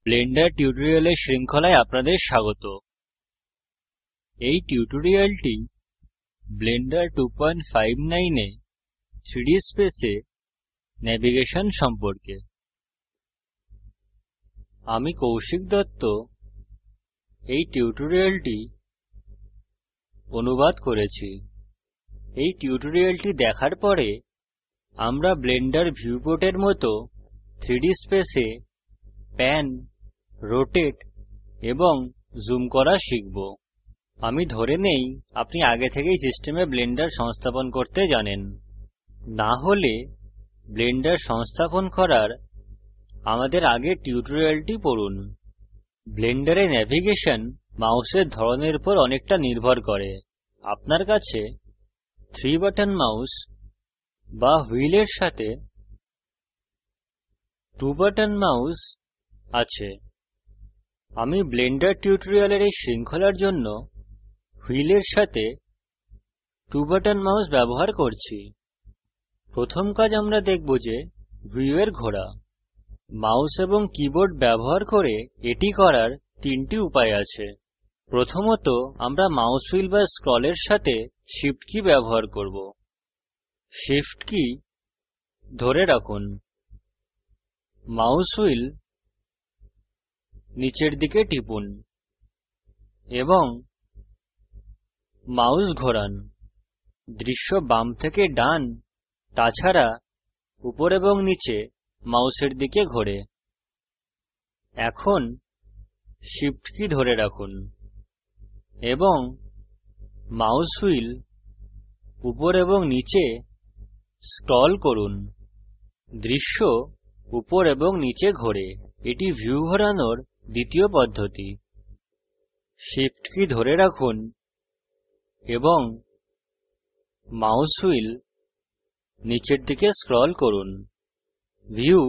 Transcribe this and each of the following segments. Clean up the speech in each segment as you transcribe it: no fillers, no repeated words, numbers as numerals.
Blender টিউটোরিয়ালের শৃঙ্খলায় আপনাদের স্বাগত। এই টিউটোরিয়ালটি ব্লেন্ডার 259 এ 3ডি স্পেসে নেভিগেশন সম্পর্কে। আমি কৌশিক দত্ত এই টিউটোরিয়ালটি অনুবাদ করেছি। এই টিউটোরিয়ালটি দেখার পরে আমরা ব্লেন্ডার ভিউপোর্টের মতো 3ডি স্পেসে প্যান, রোটেট এবং জুম করা শিখব। আমি ধরে নেই আপনি আগে থেকেই সিস্টেমে ব্লেন্ডার সংস্থাপন করতে জানেন। না হলে ব্লেন্ডার সংস্থাপন করার আমাদের আগের টিউটোরিয়ালটি পড়ুন। ব্লেন্ডারে নেভিগেশন মাউসের ধরনের উপর অনেকটা নির্ভর করে। আপনার কাছে 3 বাটন মাউস বা হুইলের সাথে 2 বাটন মাউস আছে। আমি ব্লেন্ডার টিউটোরিয়ালের এই শৃঙ্খলার জন্য হুইলের সাথে 2 বাটন মাউস ব্যবহার করছি। প্রথম কাজ আমরা দেখব যে ভিউয়ের ঘোরা। মাউস এবং কিবোর্ড ব্যবহার করে এটি করার 3টি উপায় আছে। প্রথমত, আমরা মাউস হুইল বা স্ক্রলের সাথে শিফট কি ব্যবহার করব। শিফট কি ধরে রাখুন, মাউস হুইল নিচের দিকে টিপুন এবং মাউস ঘোরান। দৃশ্য বাম থেকে ডান, তাছাড়া উপর এবং নিচে মাউসের দিকে ঘোরে। এখন শিফট কি ধরে রাখুন এবং মাউস হুইল উপর এবং নিচে স্ক্রল করুন। দৃশ্য উপর এবং নিচে ঘোরে। এটি ভিউ ঘোরানোর দ্বিতীয় পদ্ধতি। শিফট কি ধরে রাখুন এবং মাউস হুইল নিচের দিকে স্ক্রল করুন। ভিউ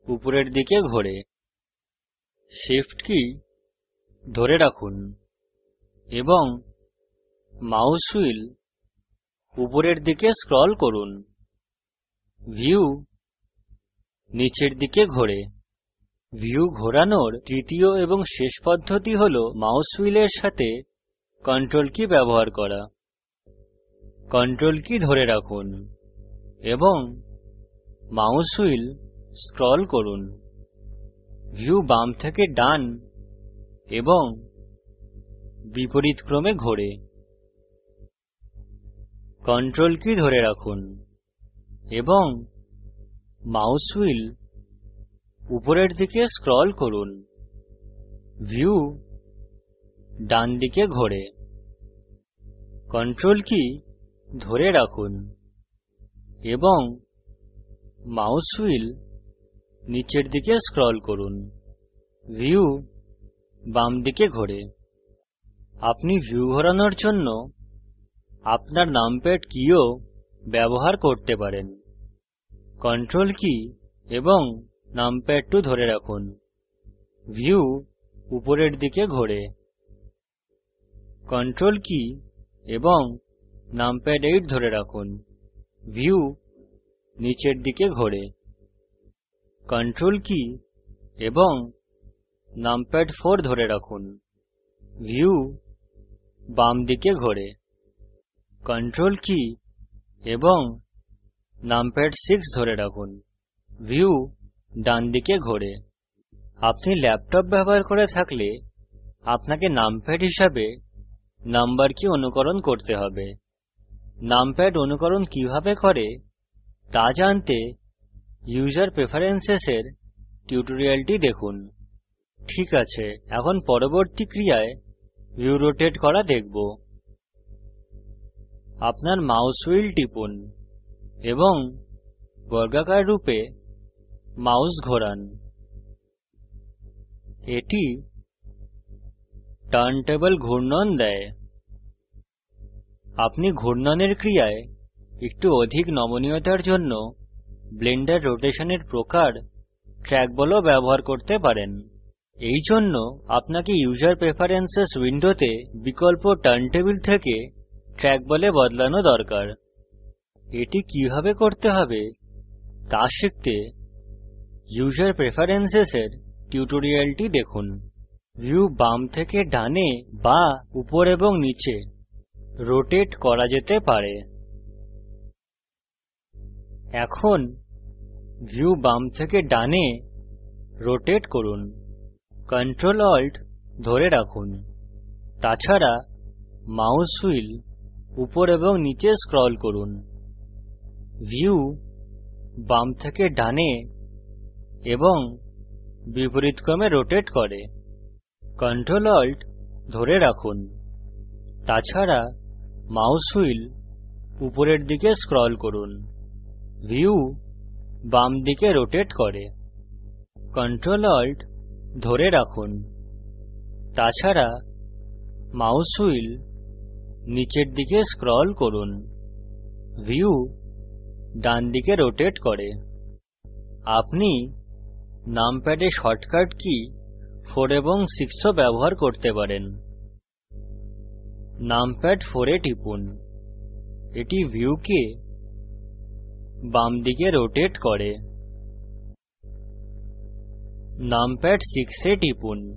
উপরের দিকে ঘোরে। শিফট কি ধরে রাখুন এবং মাউস হুইল উপরের দিকে স্ক্রল করুন। ভিউ নিচের দিকে ঘোরে। ভিউ ঘোরানোর তৃতীয় এবং শেষ পদ্ধতি হল মাউস হুইলের সাথে কন্ট্রোল কি ব্যবহার করা। কন্ট্রোল কি ধরে রাখুন এবং মাউস হুইল স্ক্রল করুন। ভিউ বাম থেকে ডান এবং বিপরীত ক্রমে ঘোরে। কন্ট্রোল কি ধরে রাখুন এবং মাউস হুইল উপরের দিকে স্ক্রল করুন। ভিউ ডান দিকে ঘোরে। কন্ট্রোল কি ধরে রাখুন এবং মাউস হুইল নিচের দিকে স্ক্রল করুন। ভিউ বাম দিকে ঘোরে। আপনি ভিউ ঘোরানোর জন্য আপনার নামপ্যাড কীও ব্যবহার করতে পারেন। কন্ট্রোল কি এবং নামপ্যাড 2 ধরে রাখুন। ভিউ উপরের দিকে ঘোরে। কন্ট্রোল কি এবং নামপ্যাড 8 ধরে রাখুন। ভিউ নিচের দিকে ঘোরে। কন্ট্রোল কি এবং নামপ্যাড 4 ধরে রাখুন। ভিউ বাম দিকে ঘোরে। কন্ট্রোল কি এবং নামপ্যাড 6 ধরে রাখুন। ভিউ ডান দিকে ঘোরে। আপনি ল্যাপটপ ব্যবহার করে থাকলে আপনাকে নামপ্যাড হিসাবে নাম্বার কি অনুকরণ করতে হবে। নামপ্যাড অনুকরণ কিভাবে করে তা জানতে ইউজার প্রেফারেন্সেস এর টিউটোরিয়ালটি দেখুন। ঠিক আছে, এখন পরবর্তী ক্রিয়ায় ভিউ রোটেট করা দেখব। আপনার মাউস হুইল টিপুন এবং বর্গাকার রূপে মাউস ঘোরান। এটি টার্নটেবল ঘূর্ণন দেয়। আপনি ঘূর্ণনের ক্রিয়ায় একটু অধিক নমনীয়তার জন্য ব্লেন্ডার রোটেশনের প্রকার ট্র্যাকবলও ব্যবহার করতে পারেন। এই জন্য আপনাকে ইউজার প্রেফারেন্সেস উইন্ডোতে বিকল্প টার্নটেবল থেকে ট্র্যাকবলে বদলানো দরকার। এটি কিভাবে করতে হবে তা শিখতে ইউজার প্রেফারেন্সেস এর টিউটোরিয়ালটি দেখুন। ভিউ বাম থেকে ডানে বা উপর এবং নিচে রোটেট করা যেতে পারে। এখন ভিউ বাম থেকে ডানে রোটেট করুন। Ctrl Alt ধরে রাখুন। তাছাড়া মাউস হুইল উপর এবং নিচে স্ক্রল করুন। ভিউ বাম থেকে ডানে এবং বিপরীতক্রমে রোটেট করে। Ctrl Alt ধরে রাখুন। তাছাড়া মাউস হুইল উপরের দিকে স্ক্রল করুন। ভিউ বাম দিকে রোটেট করে। Ctrl Alt ধরে রাখুন। তাছাড়া মাউস হুইল নিচের দিকে স্ক্রল করুন। ভিউ ডান দিকে রোটেট করে। আপনি নামপ্যাডে শর্টকাট কি 4 এবং 6 ও ব্যবহার করতে পারেন। নামপ্যাড 4 এ টিপুন। এটি ভিউকে বাম দিকে রোটেট করে। নামপ্যাড 6 এ টিপুন।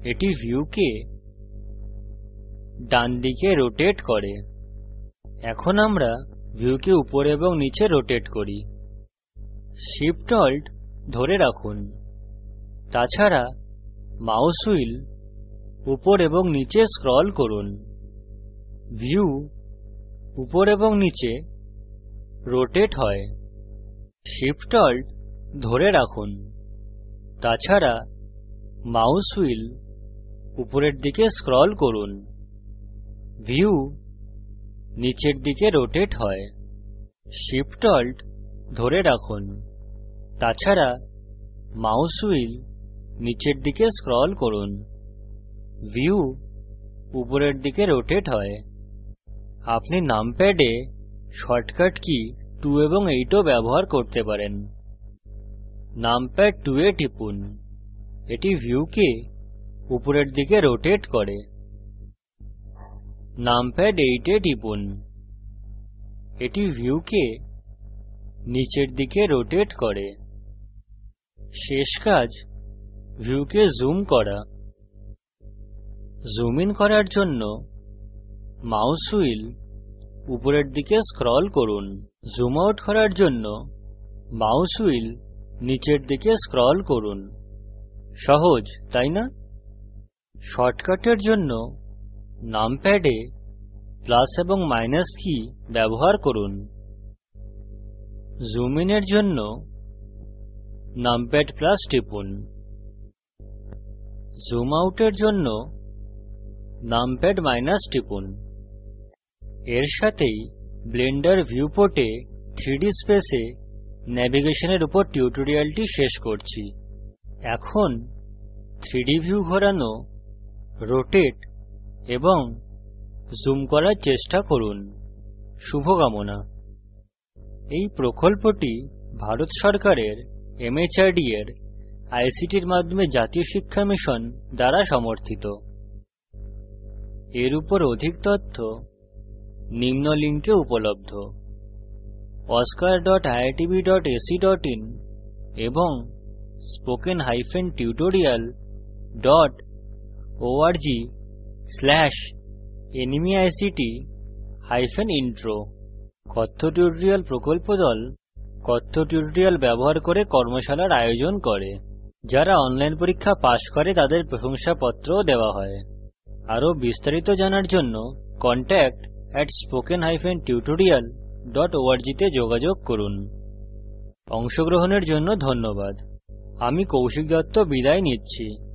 এটি ভিউকে ডান দিকে রোটেট করে। এখন আমরা ভিউকে উপর এবং নিচে রোটেট করি। Shift Alt ধরে রাখুন। তাছাড়া মাউস হুইল উপর এবং নিচে স্ক্রল করুন। ভিউ উপর এবং নিচে রোটেট হয়। Shift Alt ধরে রাখুন। তাছাড়া মাউস হুইল উপরের দিকে স্ক্রল করুন। ভিউ নিচের দিকে রোটেট হয়। Shift Alt ধরে রাখুন। তাছাড়া মাউস হুইল নিচের দিকে স্ক্রল করুন। ভিউ উপরের দিকে রোটেট হয়। আপনি নামপ্যাডে শর্টকাট কি 2 এবং 8 ও ব্যবহার করতে পারেন। নামপ্যাড 2 এ টিপুন। এটি ভিউকে উপরের দিকে রোটেট করে। নামপ্যাড 8 এ টিপুন। এটি ভিউকে নিচের দিকে রোটেট করে। শেষ কাজ ভিউকে জুম করা। জুম ইন করার জন্য মাউস হুইল উপরের দিকে স্ক্রল করুন। জুম আউট করার জন্য মাউস হুইল নিচের দিকে স্ক্রল করুন। সহজ, তাই না? শর্টকাটের জন্য নামপ্যাডে প্লাস এবং মাইনাস কি ব্যবহার করুন। জুম ইনের জন্য নামপ্যাড প্লাস টিপুন। জুম আউটের জন্য নামপ্যাড মাইনাস টিপুন। এর সাথেই ব্লেন্ডার ভিউপোর্টে 3ডি স্পেসে ন্যাভিগেশনের উপর টিউটোরিয়ালটি শেষ করছি। এখন 3ডি ভিউ ঘোরানো, রোটেট এবং জুম করার চেষ্টা করুন। শুভকামনা। এই প্রকল্পটি ভারত সরকারের MHRD এর ICT-র মাধ্যমে জাতীয় শিক্ষা মিশন দ্বারা সমর্থিত। এর উপর অধিক তথ্য নিম্ন লিঙ্কে উপলব্ধ: oscar.iitb.ac.in এবং spoken-tutorial.org/nmeict-intro। কথ্য টিউটোরিয়াল প্রকল্প দল কথ্য টিউটোরিয়াল ব্যবহার করে কর্মশালার আয়োজন করে। যারা অনলাইন পরীক্ষা পাস করে তাদের প্রশংসাপত্রও দেওয়া হয়। আরো বিস্তারিত জানার জন্য contact@spoken-tutorial.org তে যোগাযোগ করুন। অংশগ্রহণের জন্য ধন্যবাদ। আমি কৌশিক দত্ত বিদায় নিচ্ছি।